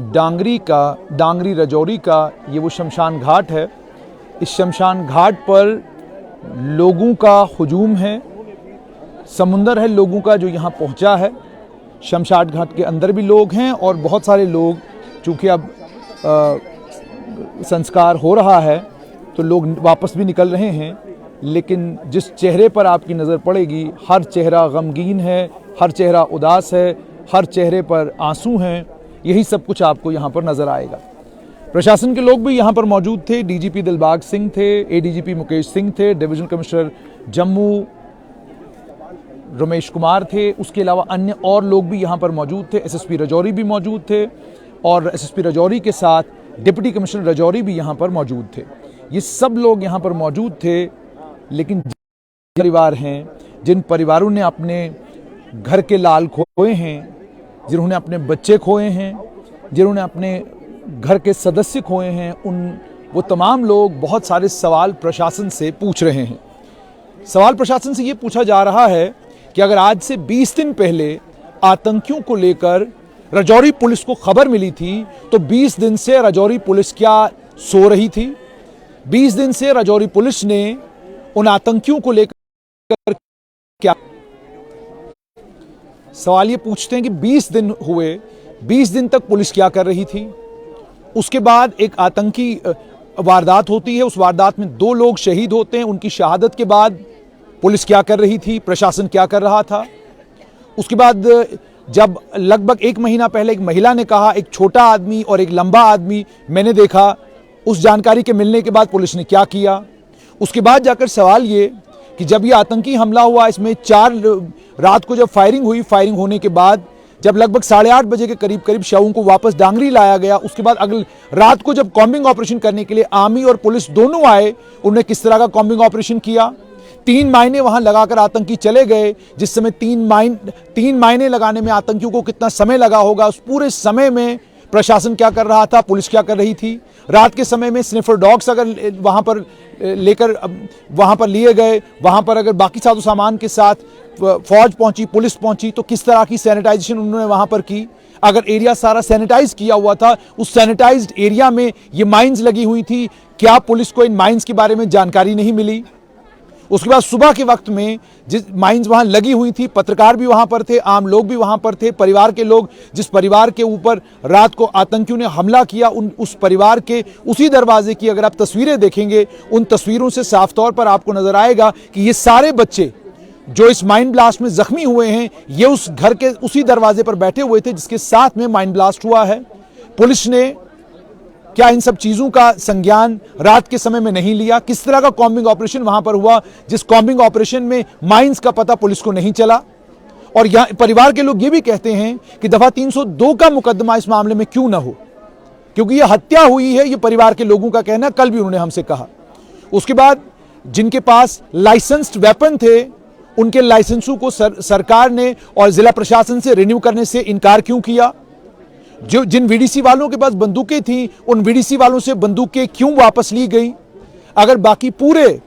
डांगरी राजौरी का ये वो शमशान घाट है। इस शमशान घाट पर लोगों का हुजूम है, समुंदर है लोगों का जो यहाँ पहुँचा है। शमशान घाट के अंदर भी लोग हैं और बहुत सारे लोग, चूँकि अब संस्कार हो रहा है तो लोग वापस भी निकल रहे हैं, लेकिन जिस चेहरे पर आपकी नज़र पड़ेगी हर चेहरा गमगीन है, हर चेहरा उदास है, हर चेहरे पर आंसू हैं। यही सब कुछ आपको यहाँ पर नज़र आएगा। प्रशासन के लोग भी यहाँ पर मौजूद थे। डीजीपी दिलबाग सिंह थे, एडीजीपी मुकेश सिंह थे, डिवीजन कमिश्नर जम्मू रमेश कुमार थे, उसके अलावा अन्य और लोग भी यहाँ पर मौजूद थे। एसएसपी राजौरी भी मौजूद थे और एसएसपी राजौरी के साथ डिप्टी कमिश्नर राजौरी भी यहाँ पर मौजूद थे। ये सब लोग यहाँ पर मौजूद थे, लेकिन परिवार हैं, जिन परिवारों ने अपने घर के लाल खोए हैं, जिन्होंने अपने बच्चे खोए हैं, जिन्होंने अपने घर के सदस्य खोए हैं, वो तमाम लोग बहुत सारे सवाल प्रशासन से पूछ रहे हैं। सवाल प्रशासन से ये पूछा जा रहा है कि अगर आज से 20 दिन पहले आतंकियों को लेकर राजौरी पुलिस को खबर मिली थी तो 20 दिन से राजौरी पुलिस क्या सो रही थी? 20 दिन से राजौरी पुलिस ने उन आतंकियों को लेकर क्या? सवाल ये पूछते हैं कि 20 दिन हुए, 20 दिन तक पुलिस क्या कर रही थी? उसके बाद एक आतंकी वारदात होती है, उस वारदात में 2 लोग शहीद होते हैं। उनकी शहादत के बाद पुलिस क्या कर रही थी, प्रशासन क्या कर रहा था? उसके बाद जब लगभग 1 महीना पहले एक महिला ने कहा एक छोटा आदमी और एक लंबा आदमी मैंने देखा, उस जानकारी के मिलने के बाद पुलिस ने क्या किया? उसके बाद जाकर सवाल ये कि जब ये आतंकी हमला हुआ, इसमें 4 रात को जब फायरिंग हुई, फायरिंग होने के बाद जब लगभग 8:30 बजे के करीब शवों को वापस डांगरी लाया गया, उसके बाद अगली रात को जब कॉम्बिंग ऑपरेशन करने के लिए आर्मी और पुलिस दोनों आए, उन्होंने किस तरह का कॉम्बिंग ऑपरेशन किया? 3 मायने वहां लगाकर आतंकी चले गए। जिस समय 3 मायने लगाने में आतंकियों को कितना समय लगा होगा, उस पूरे समय में प्रशासन क्या कर रहा था, पुलिस क्या कर रही थी? रात के समय में स्निफर डॉग्स अगर वहां पर लिए गए, वहां पर अगर बाकी साजो सामान के साथ फौज पहुंची, पुलिस पहुंची, तो किस तरह की सैनिटाइजेशन उन्होंने वहां पर की? अगर एरिया सारा सैनिटाइज किया हुआ था, उस सैनिटाइज्ड एरिया में ये माइंस लगी हुई थी, क्या पुलिस को इन माइंस के बारे में जानकारी नहीं मिली? उसके बाद सुबह के वक्त में जिस माइंस वहां लगी हुई थी, पत्रकार भी वहां पर थे, आम लोग भी वहां पर थे, परिवार के लोग, जिस परिवार के ऊपर रात को आतंकियों ने हमला किया, उस परिवार के उसी दरवाजे की अगर आप तस्वीरें देखेंगे, उन तस्वीरों से साफ तौर पर आपको नजर आएगा कि ये सारे बच्चे जो इस माइन ब्लास्ट में जख्मी हुए हैं, ये उस घर के उसी दरवाजे पर बैठे हुए थे जिसके साथ में माइन ब्लास्ट हुआ है। पुलिस ने क्या इन सब चीजों का संज्ञान रात के समय में नहीं लिया? किस तरह का कॉम्बिंग ऑपरेशन वहां पर हुआ, जिस कॉम्बिंग ऑपरेशन में माइंस का पता पुलिस को नहीं चला? और यहां परिवार के लोग ये भी कहते हैं कि दफा 302 का मुकदमा इस मामले में क्यों ना हो, क्योंकि यह हत्या हुई है, ये परिवार के लोगों का कहना, कल भी उन्होंने हमसे कहा। उसके बाद जिनके पास लाइसेंस्ड वेपन थे, उनके लाइसेंसों को सरकार ने और जिला प्रशासन से रिन्यू करने से इनकार क्यों किया? जिन वीडीसी वालों के पास बंदूकें थी, उन वीडीसी वालों से बंदूकें क्यों वापस ली गई? अगर बाकी पूरे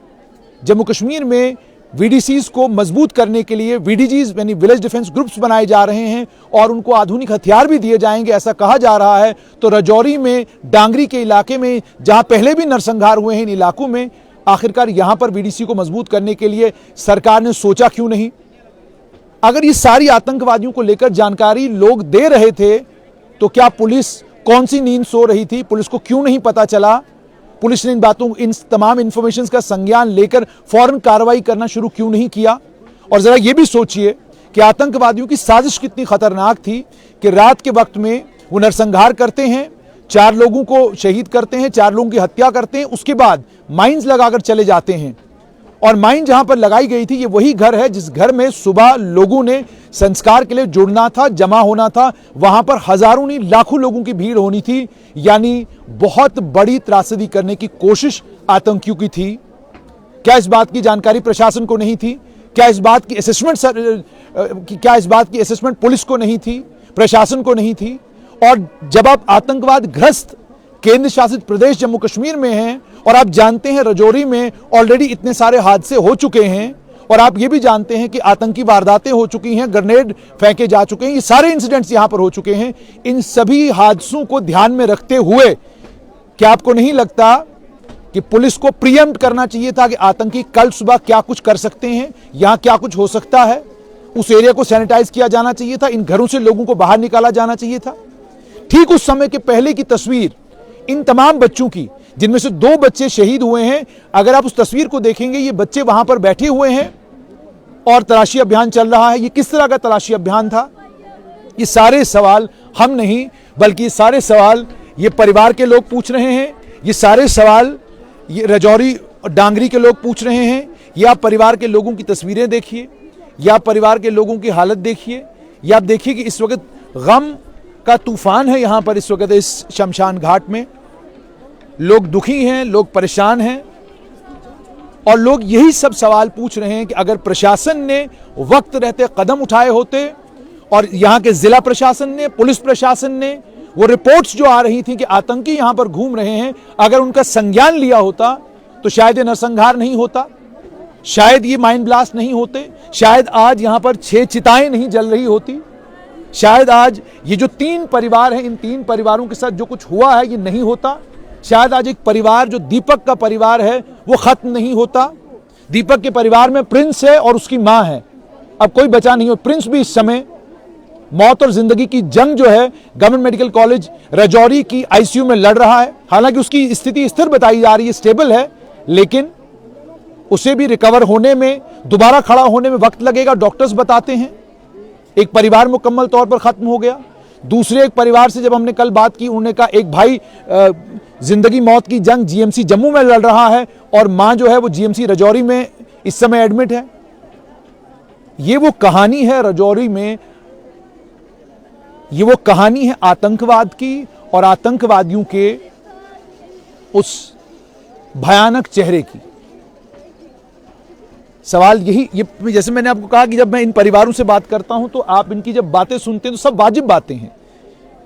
जम्मू कश्मीर में वीडीसीज को मजबूत करने के लिए वीडीजीज यानी विलेज डिफेंस ग्रुप्स बनाए जा रहे हैं और उनको आधुनिक हथियार भी दिए जाएंगे, ऐसा कहा जा रहा है, तो राजौरी में, डांगरी के इलाके में, जहां पहले भी नरसंहार हुए हैं, इन इलाकों में आखिरकार यहां पर वीडीसी को मजबूत करने के लिए सरकार ने सोचा क्यों नहीं? अगर ये सारी आतंकवादियों को लेकर जानकारी लोग दे रहे थे, तो क्या पुलिस कौन सी नींद सो रही थी? पुलिस को क्यों नहीं पता चला? पुलिस ने इन तमाम इंफॉर्मेशन का संज्ञान लेकर फौरन कार्रवाई करना शुरू क्यों नहीं किया? और जरा ये भी सोचिए कि आतंकवादियों की साजिश कितनी खतरनाक थी कि रात के वक्त में वो नरसंहार करते हैं, 4 लोगों को शहीद करते हैं, 4 लोगों की हत्या करते हैं, उसके बाद माइंस लगाकर चले जाते हैं। और माइन जहां पर लगाई गई थी, ये वही घर है जिस घर में सुबह लोगों ने संस्कार के लिए जुड़ना था, जमा होना था। वहां पर हजारों नहीं लाखों लोगों की भीड़ होनी थी, यानी बहुत बड़ी त्रासदी करने की कोशिश आतंकियों की थी। क्या इस बात की जानकारी प्रशासन को नहीं थी? क्या इस बात की असेसमेंट पुलिस को नहीं थी, प्रशासन को नहीं थी? और जब आप आतंकवाद ग्रस्त केंद्र शासित प्रदेश जम्मू कश्मीर में हैं और आप जानते हैं राजौरी में ऑलरेडी इतने सारे हादसे हो चुके हैं और आप ये भी जानते हैं कि आतंकी वारदातें हो चुकी हैं, ग्रेनेड फेंके जा चुके हैं, ये सारे इंसिडेंट्स यहां पर हो चुके हैं। इन सभी हादसों को ध्यान में रखते हुए क्या आपको नहीं लगता कि पुलिस को प्रीएम्प्ट करना चाहिए था कि आतंकी कल सुबह क्या कुछ कर सकते हैं, यहां क्या कुछ हो सकता है? उस एरिया को सैनिटाइज किया जाना चाहिए था, इन घरों से लोगों को बाहर निकाला जाना चाहिए था। ठीक उस समय के पहले की तस्वीर इन तमाम बच्चों की, जिनमें से 2 बच्चे शहीद हुए हैं, अगर आप उस तस्वीर को देखेंगे, ये बच्चे वहां पर बैठे हुए हैं और तलाशी अभियान चल रहा है। ये किस तरह का तलाशी अभियान था? ये सारे सवाल हम नहीं, बल्कि ये सारे सवाल ये परिवार के लोग पूछ रहे हैं। ये सारे सवाल ये राजौरी और डांगरी के लोग पूछ रहे हैं। ये आप परिवार के लोगों की तस्वीरें देखिए, या आप परिवार के लोगों की हालत देखिए, या आप देखिए कि इस वक्त गम का तूफान है यहां पर। इस वक्त इस शमशान घाट में लोग दुखी हैं, लोग परेशान हैं, और लोग यही सब सवाल पूछ रहे हैं कि अगर प्रशासन ने वक्त रहते कदम उठाए होते, और यहां के जिला प्रशासन ने, पुलिस प्रशासन ने, वो रिपोर्ट्स जो आ रही थी कि आतंकी यहां पर घूम रहे हैं, अगर उनका संज्ञान लिया होता तो शायद ये नरसंहार नहीं होता, शायद ये माइंड ब्लास्ट नहीं होते, शायद आज यहां पर 6 चिताएं नहीं जल रही होती, शायद आज ये जो 3 परिवार हैं, इन 3 परिवारों के साथ जो कुछ हुआ है ये नहीं होता, शायद आज एक परिवार जो दीपक का परिवार है वो खत्म नहीं होता। दीपक के परिवार में प्रिंस है और उसकी मां है, अब कोई बचा नहीं हो। प्रिंस भी इस समय मौत और जिंदगी की जंग जो है गवर्नमेंट मेडिकल कॉलेज राजौरी की आईसीयू में लड़ रहा है। हालांकि उसकी स्थिति स्थिर बताई जा रही है, स्टेबल है, लेकिन उसे भी रिकवर होने में, दोबारा खड़ा होने में वक्त लगेगा, डॉक्टर्स बताते हैं। एक परिवार मुकम्मल तौर पर खत्म हो गया। दूसरे एक परिवार से जब हमने कल बात की, उन्होंने कहा एक भाई जिंदगी मौत की जंग जीएमसी जम्मू में लड़ रहा है और मां जो है वो जीएमसी राजौरी में इस समय एडमिट है। ये वो कहानी है राजौरी में, ये वो कहानी है आतंकवाद की और आतंकवादियों के उस भयानक चेहरे की। सवाल यही, ये जैसे मैंने आपको कहा कि जब मैं इन परिवारों से बात करता हूं तो आप इनकी जब बातें सुनते हैं तो सब वाजिब बातें हैं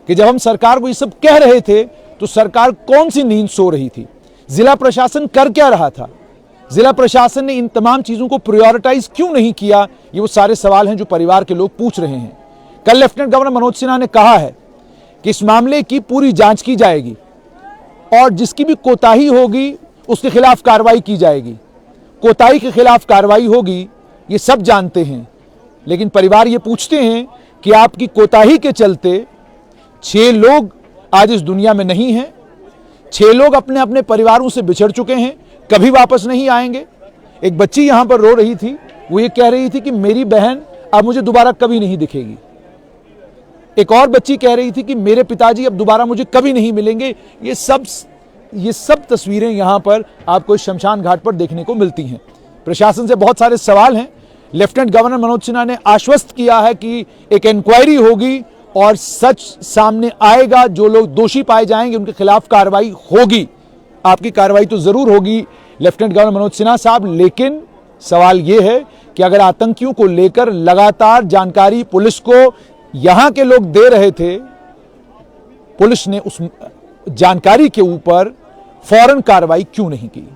कि जब हम सरकार को ये सब कह रहे थे तो सरकार कौन सी नींद सो रही थी, जिला प्रशासन कर क्या रहा था, जिला प्रशासन ने इन तमाम चीजों को प्रायोरिटाइज क्यों नहीं किया? ये वो सारे सवाल हैं जो परिवार के लोग पूछ रहे हैं। कल लेफ्टिनेंट गवर्नर मनोज सिन्हा ने कहा है कि इस मामले की पूरी जांच की जाएगी और जिसकी भी कोताही होगी उसके खिलाफ कार्रवाई की जाएगी। कोताही के खिलाफ कार्रवाई होगी, ये सब जानते हैं, लेकिन परिवार ये पूछते हैं कि आपकी कोताही के चलते 6 लोग आज इस दुनिया में नहीं हैं, 6 लोग अपने अपने परिवारों से बिछड़ चुके हैं, कभी वापस नहीं आएंगे। एक बच्ची यहां पर रो रही थी, वो ये कह रही थी कि मेरी बहन अब मुझे दोबारा कभी नहीं दिखेगी। एक और बच्ची कह रही थी कि मेरे पिताजी अब दोबारा मुझे कभी नहीं मिलेंगे। ये सब तस्वीरें यहां पर आपको शमशान घाट पर देखने को मिलती हैं। प्रशासन से बहुत सारे सवाल हैं। लेफ्टिनेंट गवर्नर मनोज सिन्हा ने आश्वस्त किया है कि एक इंक्वायरी होगी और सच सामने आएगा, जो लोग दोषी पाए जाएंगे उनके खिलाफ कार्रवाई होगी। आपकी कार्रवाई तो जरूर होगी लेफ्टिनेंट गवर्नर मनोज सिन्हा साहब, लेकिन सवाल यह है कि अगर आतंकियों को लेकर लगातार जानकारी पुलिस को यहां के लोग दे रहे थे, पुलिस ने उस जानकारी के ऊपर फौरन कार्रवाई क्यों नहीं की?